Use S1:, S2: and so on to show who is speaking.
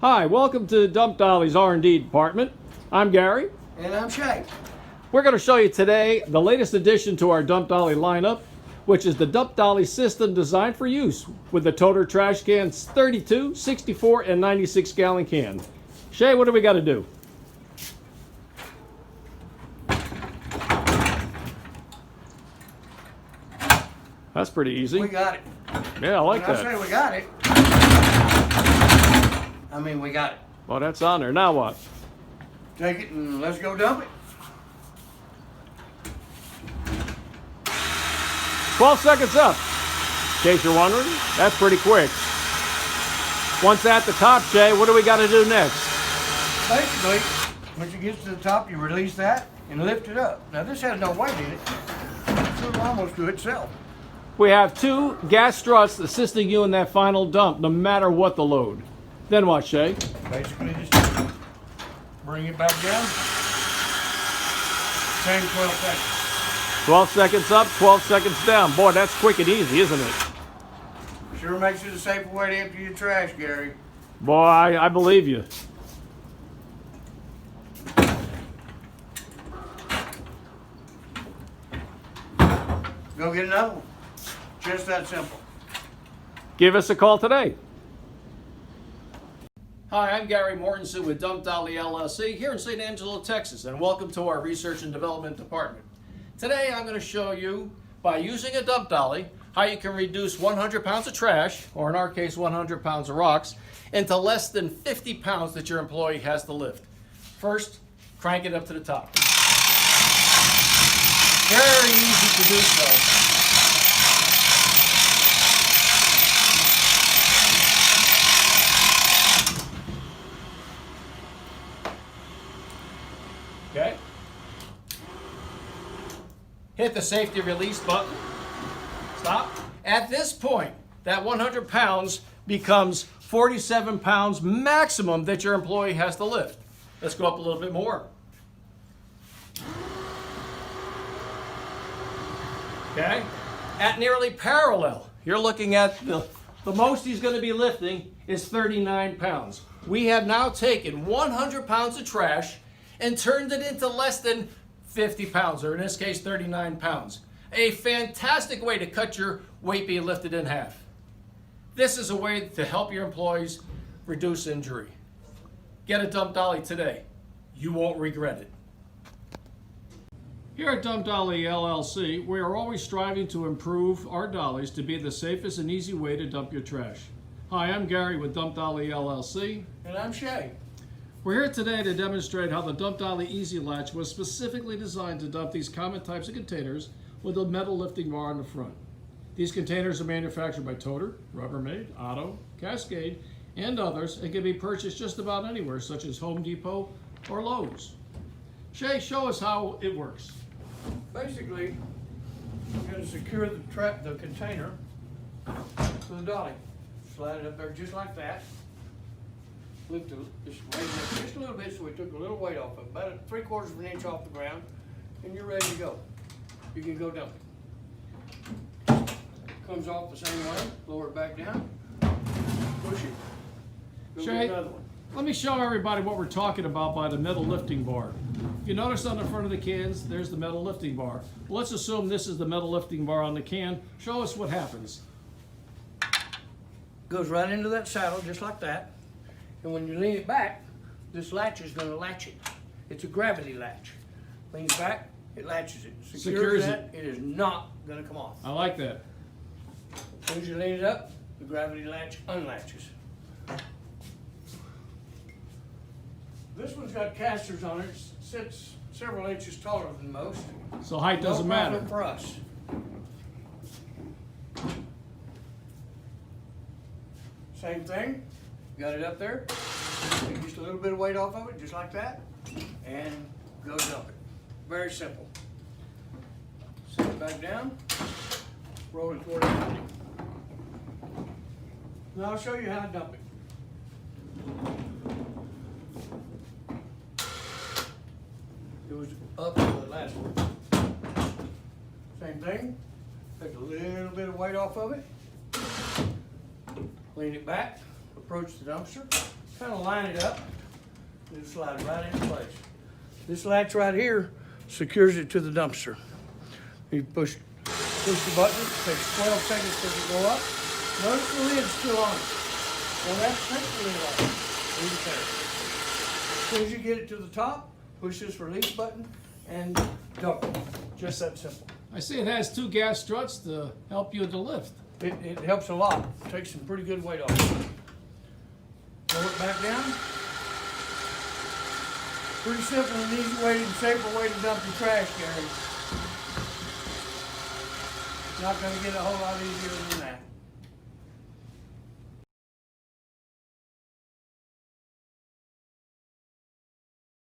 S1: Hi, welcome to Dump-Dolly's R&D department. I'm Gary.
S2: And I'm Shay.
S1: We're going to show you today the latest addition to our Dump-Dolly lineup, which is the Dump-Dolly system designed for use with the toter trash cans 32, 64, and 96 gallon can. Shay, what do we got to do? That's pretty easy.
S2: We got it.
S1: Yeah, I like
S2: when
S1: that.
S2: I say we got it, I mean we got it.
S1: Well, that's on there. Now what?
S2: Take it and let's go dump it.
S1: 12 seconds up. In case you're wondering, that's pretty quick. Once at the top, Shay, what do we got to do next?
S2: Basically, once it gets to the top, you release that and lift it up. Now this has no weight in it, so it'll almost do itself.
S1: We have 2 gas struts assisting you in that final dump, no matter what the load. Then what, Shay?
S2: Basically, just bring it back down. Same 12 seconds.
S1: 12 seconds up, 12 seconds down. Boy, that's quick and easy, isn't it?
S2: Sure makes it a safer way to empty your trash, Gary.
S1: Boy, I believe you.
S2: Go get another one. Just that simple.
S1: Give us a call today. Hi, I'm Gary Mortensen with Dump-Dolly LLC here in St. Angelo, Texas, and welcome to our Research and Development Department. Today I'm going to show you, by using a Dump-Dolly, how you can reduce 100 pounds of trash, or in our case 100 pounds of rocks, into less than 50 pounds that your employee has to lift. First, crank it up to the top. Very easy to do so. Okay. Hit the safety release button. Stop. At this point, that 100 pounds becomes 47 pounds maximum that your employee has to lift. Let's go up a little bit more. Okay. At nearly parallel, you're looking at the most he's going to be lifting is 39 pounds. We have now taken 100 pounds of trash and turned it into less than 50 pounds, or in this case, 39 pounds. A fantastic way to cut your weight being lifted in half. This is a way to help your employees reduce injury. Get a Dump-Dolly today. You won't regret it. Here at Dump-Dolly LLC, we are always striving to improve our dollies to be the safest and easy way to dump your trash. Hi, I'm Gary with Dump-Dolly LLC.
S2: And I'm Shay.
S1: We're here today to demonstrate how the Dump-Dolly Easy-Latch was specifically designed to dump these common types of containers with a metal lifting bar on the front. These containers are manufactured by Toter, Rubbermaid, Otto, Cascade, and others, and can be purchased just about anywhere, such as Home Depot or Lowe's. Shay, show us how it works.
S2: Basically, you're going to secure the container to the dolly. Slide it up there just like that. Lift it, just raise it up just a little bit so we took a little weight off of it, about 3/4 of an inch off the ground, and you're ready to go. You can go dump it. Comes off the same way, lower it back down, push it. Go
S1: Shay,
S2: get another one.
S1: let me show everybody what we're talking about by the metal lifting bar. If you notice on the front of the cans, there's the metal lifting bar. Well, let's assume this is the metal lifting bar on the can. Show us what happens.
S2: Goes right into that saddle just like that. And when you lean it back, this latch is going to latch it. It's a gravity latch. Leans back, it latches it.
S1: Secures
S2: that, it is not going to come off.
S1: I like that.
S2: As soon as you lean it up, the gravity latch unlatches. This one's got casters on it. It sits several inches taller than most.
S1: So height doesn't
S2: No
S1: matter.
S2: problem for us. Same thing. Got it up there. Take just a little bit of weight off of it, just like that, and go dump it. Very simple. Set it back down. Roll it toward the body. Now I'll show you how to dump it. It was up to the last one. Same thing. Take a little bit of weight off of it. Lean it back. Approach the dumpster, kind of line it up, and it slides right into place. This latch right here secures it to the dumpster. You push the button, it takes 12 seconds for it to go up. Notice the lid's still on it. Don't have to take the lid off. Leave it there. As soon as you get it to the top, push this release button and dump it. Just that simple.
S1: I see it has 2 gas struts to help you with the lift.
S2: It helps a lot. Takes some pretty good weight off. Roll it back down. Pretty simple and easy way and safer way to dump your trash, Gary. Not gonna get a whole lot easier than that.